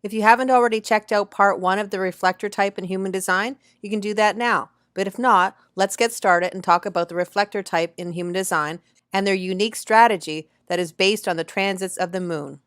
If you haven't already checked out part 1 of the reflector type in human design, you can do that now. But if not, let's get started and talk about the reflector type in human design and their unique strategy that is based on the transits of the moon.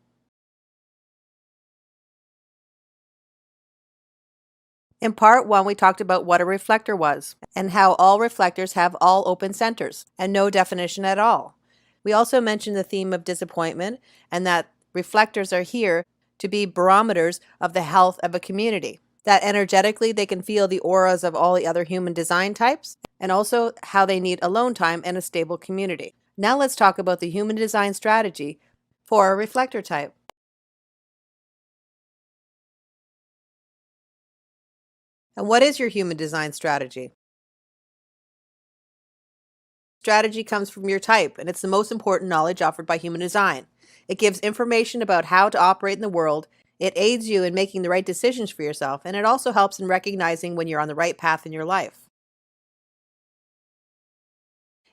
In part 1, we talked about what a reflector was and how all reflectors have all open centers and no definition at all. We also mentioned the theme of disappointment and that reflectors are here to be barometers of the health of a community, that energetically they can feel the auras of all the other human design types, and also how they need alone time and a stable community. Now let's talk about the human design strategy for a reflector type. And what is your human design strategy? Strategy comes from your type, and it's the most important knowledge offered by human design. It gives information about how to operate in the world, it aids you in making the right decisions for yourself, and it also helps in recognizing when you're on the right path in your life.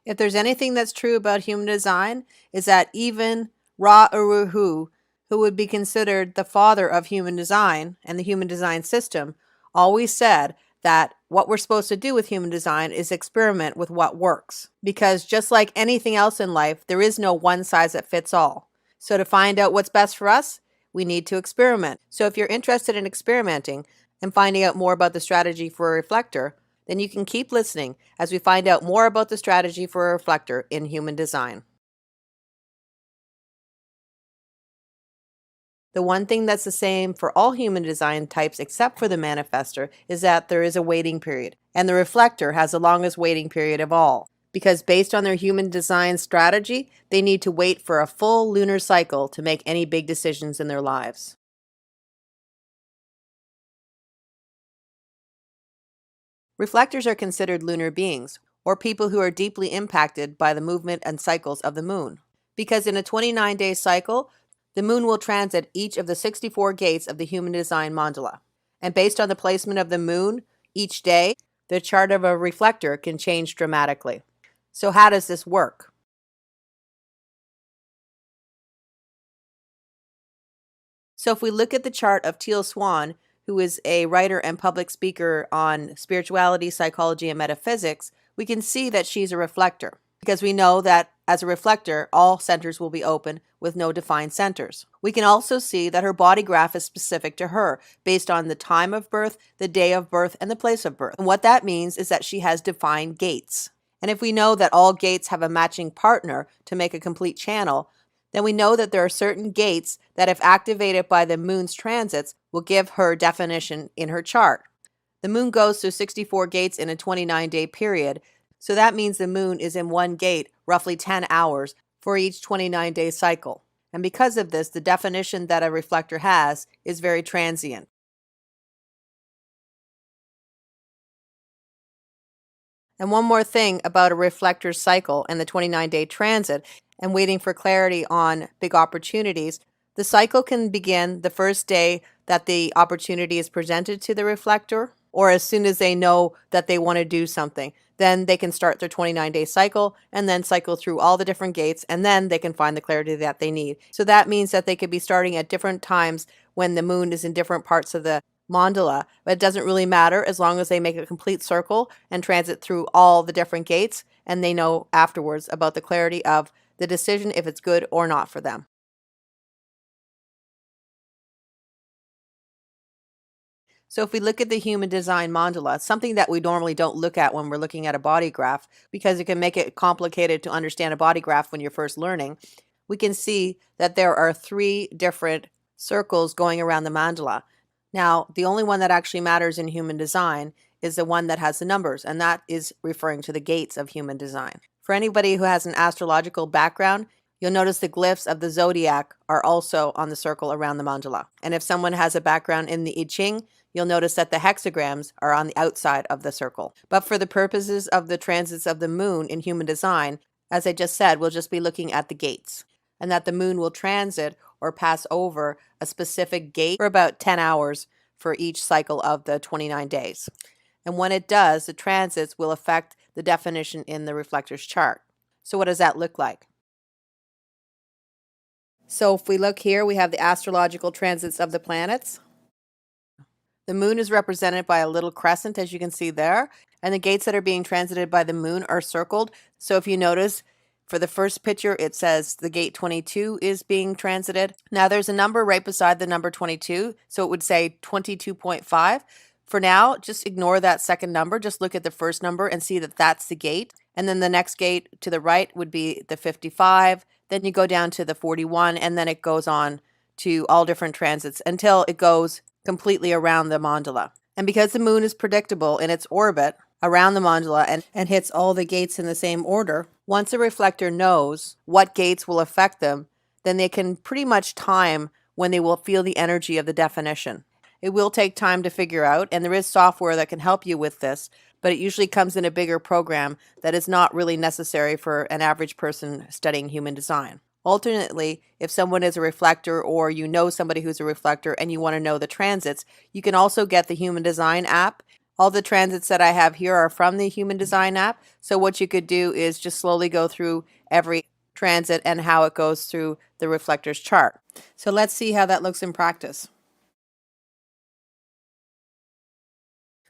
If there's anything that's true about human design, is that even Ra Uru, who would be considered the father of human design and the human design system, always said that what we're supposed to do with human design is experiment with what works. Because just like anything else in life, there is no one size that fits all. So to find out what's best for us, we need to experiment. So if you're interested in experimenting and finding out more about the strategy for a reflector, then you can keep listening as we find out more about the strategy for a reflector in human design. The one thing that's the same for all human design types except for the manifestor is that there is a waiting period, and the reflector has the longest waiting period of all, because based on their human design strategy, they need to wait for a full lunar cycle to make any big decisions in their lives. Reflectors are considered lunar beings, or people who are deeply impacted by the movement and cycles of the moon. Because in a 29-day cycle, the moon will transit each of the 64 gates of the human design mandala. And based on the placement of the moon each day, the chart of a reflector can change dramatically. So how does this work? So if we look at the chart of Teal Swan, who is a writer and public speaker on spirituality, psychology, and metaphysics, we can see that she's a reflector, because we know that as a reflector, all centers will be open with no defined centers. We can also see that her body graph is specific to her, based on the time of birth, the day of birth, and the place of birth. And what that means is that she has defined gates. And if we know that all gates have a matching partner to make a complete channel, then we know that there are certain gates that, if activated by the moon's transits, will give her definition in her chart. The moon goes through 64 gates in a 29-day period, so that means the moon is in one gate roughly 10 hours for each 29-day cycle. And because of this, the definition that a reflector has is very transient. And one more thing about a reflector's cycle and the 29-day transit and waiting for clarity on big opportunities, the cycle can begin the first day that the opportunity is presented to the reflector, or as soon as they know that they want to do something. Then they can start their 29-day cycle and then cycle through all the different gates, and then they can find the clarity that they need. So that means that they could be starting at different times when the moon is in different parts of the mandala, but it doesn't really matter as long as they make a complete circle and transit through all the different gates, and they know afterwards about the clarity of the decision if it's good or not for them. So if we look at the human design mandala, something that we normally don't look at when we're looking at a body graph, because it can make it complicated to understand a body graph when you're first learning, we can see that there are 3 different circles going around the mandala. Now, the only one that actually matters in human design is the one that has the numbers, and that is referring to the gates of human design. For anybody who has an astrological background, you'll notice the glyphs of the zodiac are also on the circle around the mandala. And if someone has a background in the I Ching, you'll notice that the hexagrams are on the outside of the circle. But for the purposes of the transits of the moon in human design, as I just said, we'll just be looking at the gates, and that the moon will transit or pass over a specific gate for about 10 hours for each cycle of the 29 days. And when it does, the transits will affect the definition in the reflector's chart. So what does that look like? So if we look here, we have the astrological transits of the planets. The moon is represented by a little crescent, as you can see there, and the gates that are being transited by the moon are circled. So if you notice, for the first picture, it says the gate 22 is being transited. Now there's a number right beside the number 22, so it would say 22.5. For now, just ignore that second number. Just look at the first number and see that that's the gate. And then the next gate to the right would be the 55. Then you go down to the 41, and then it goes on to all different transits until it goes completely around the mandala. And because the moon is predictable in its orbit around the mandala and hits all the gates in the same order, once a reflector knows what gates will affect them, then they can pretty much time when they will feel the energy of the definition. It will take time to figure out, and there is software that can help you with this, but it usually comes in a bigger program that is not really necessary for an average person studying human design. Alternately, if someone is a reflector or you know somebody who's a reflector and you want to know the transits, you can also get the Human Design app. All the transits that I have here are from the Human Design app. So what you could do is just slowly go through every transit and how it goes through the reflector's chart. So let's see how that looks in practice.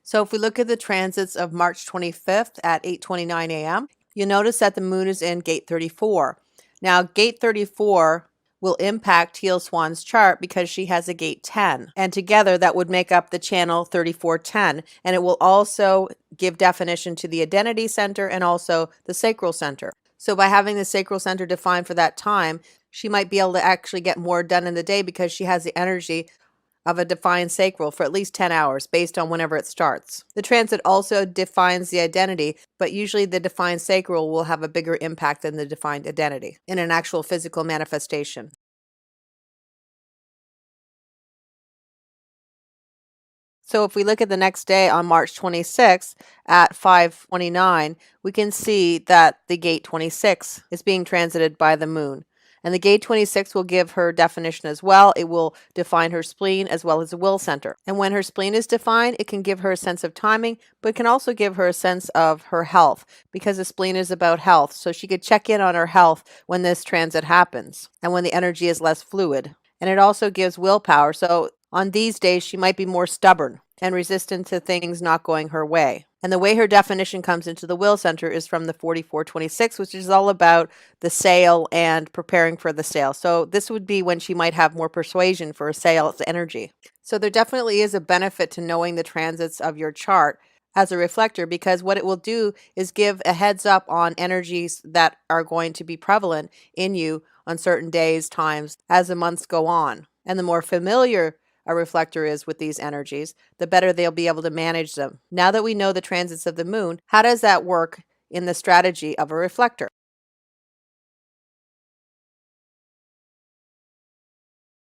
So if we look at the transits of March 25th at 8:29 a.m., you'll notice that the moon is in gate 34. Now, gate 34 will impact Teal Swan's chart because she has a gate 10. And together that would make up the channel 3410. And it will also give definition to the identity center and also the sacral center. So by having the sacral center defined for that time, she might be able to actually get more done in the day because she has the energy of a defined sacral for at least 10 hours based on whenever it starts. The transit also defines the identity, but usually the defined sacral will have a bigger impact than the defined identity in an actual physical manifestation. So if we look at the next day on March 26th at 5:29, we can see that the gate 26 is being transited by the moon. And the gate 26 will give her definition as well. It will define her spleen as well as the will center. And when her spleen is defined, it can give her a sense of timing, but it can also give her a sense of her health because the spleen is about health. So she could check in on her health when this transit happens and when the energy is less fluid. And it also gives willpower. So on these days, she might be more stubborn and resistant to things not going her way. And the way her definition comes into the will center is from the 4426, which is all about the sale and preparing for the sale. So this would be when she might have more persuasion for a sales energy. So there definitely is a benefit to knowing the transits of your chart as a reflector, because what it will do is give a heads up on energies that are going to be prevalent in you on certain days, times, as the months go on. And the more familiar a reflector is with these energies, the better they'll be able to manage them. Now that we know the transits of the moon, how does that work in the strategy of a reflector?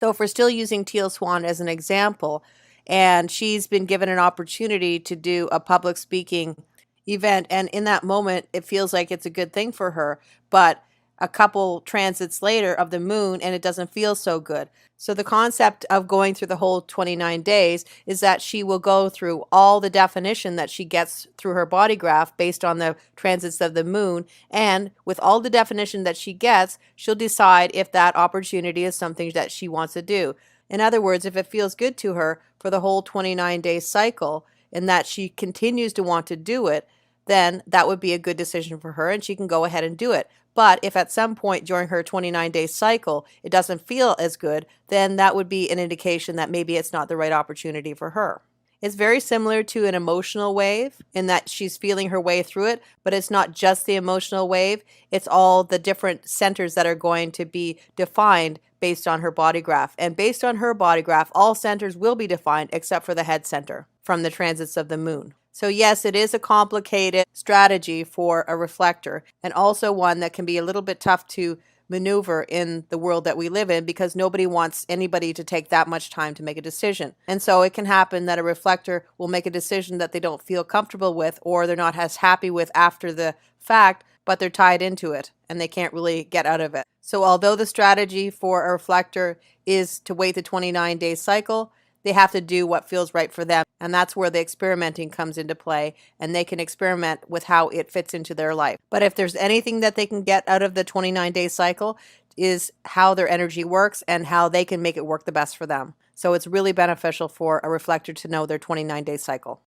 So if we're still using Teal Swan as an example, and she's been given an opportunity to do a public speaking event, and in that moment, it feels like it's a good thing for her, but a couple transits later of the moon and it doesn't feel so good. So the concept of going through the whole 29 days is that she will go through all the definition that she gets through her body graph based on the transits of the moon. And with all the definition that she gets, she'll decide if that opportunity is something that she wants to do. In other words, if it feels good to her for the whole 29-day cycle and that she continues to want to do it, then that would be a good decision for her and she can go ahead and do it. But if at some point during her 29-day cycle it doesn't feel as good, then that would be an indication that maybe it's not the right opportunity for her. It's very similar to an emotional wave in that she's feeling her way through it, but it's not just the emotional wave. It's all the different centers that are going to be defined based on her body graph. And based on her body graph, all centers will be defined except for the head center from the transits of the moon. So yes, it is a complicated strategy for a reflector, and also one that can be a little bit tough to maneuver in the world that we live in because nobody wants anybody to take that much time to make a decision. And so it can happen that a reflector will make a decision that they don't feel comfortable with or they're not as happy with after the fact, but they're tied into it and they can't really get out of it. So although the strategy for a reflector is to wait the 29-day cycle, they have to do what feels right for them. And that's where the experimenting comes into play, and they can experiment with how it fits into their life. But if there's anything that they can get out of the 29-day cycle, is how their energy works and how they can make it work the best for them. So it's really beneficial for a reflector to know their 29-day cycle.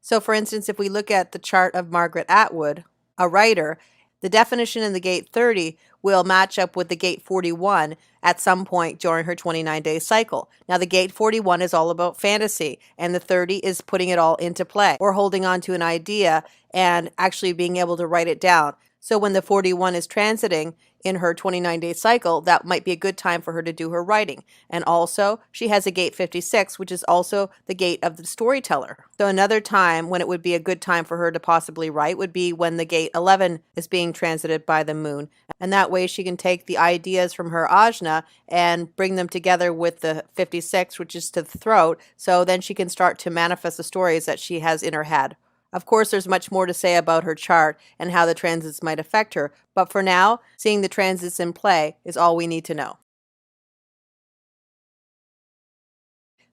So for instance, if we look at the chart of Margaret Atwood, a writer, the definition in the gate 30 will match up with the gate 41 at some point during her 29-day cycle. Now the gate 41 is all about fantasy, and the 30 is putting it all into play or holding on to an idea and actually being able to write it down. So when the 41 is transiting in her 29-day cycle, that might be a good time for her to do her writing. And also, she has a gate 56, which is also the gate of the storyteller. So another time when it would be a good time for her to possibly write would be when the gate 11 is being transited by the moon. And that way she can take the ideas from her ajna and bring them together with the 56, which is to the throat, so then she can start to manifest the stories that she has in her head. Of course, there's much more to say about her chart and how the transits might affect her, but for now, seeing the transits in play is all we need to know.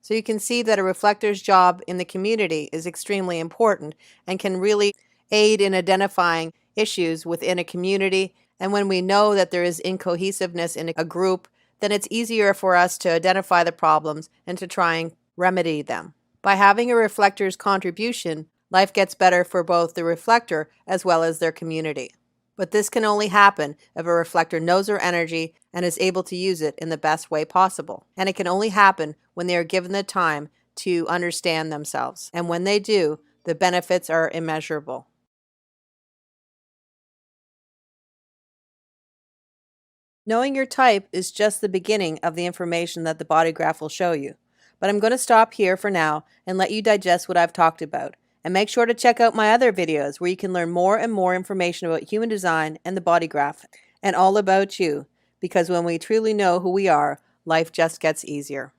So you can see that a reflector's job in the community is extremely important and can really aid in identifying issues within a community. And when we know that there is incohesiveness in a group, then it's easier for us to identify the problems and to try and remedy them. By having a reflector's contribution, life gets better for both the reflector as well as their community. But this can only happen if a reflector knows their energy and is able to use it in the best way possible. And it can only happen when they are given the time to understand themselves. And when they do, the benefits are immeasurable. Knowing your type is just the beginning of the information that the body graph will show you. But I'm going to stop here for now and let you digest what I've talked about. And make sure to check out my other videos where you can learn more and more information about human design and the body graph and all about you. Because when we truly know who we are, life just gets easier.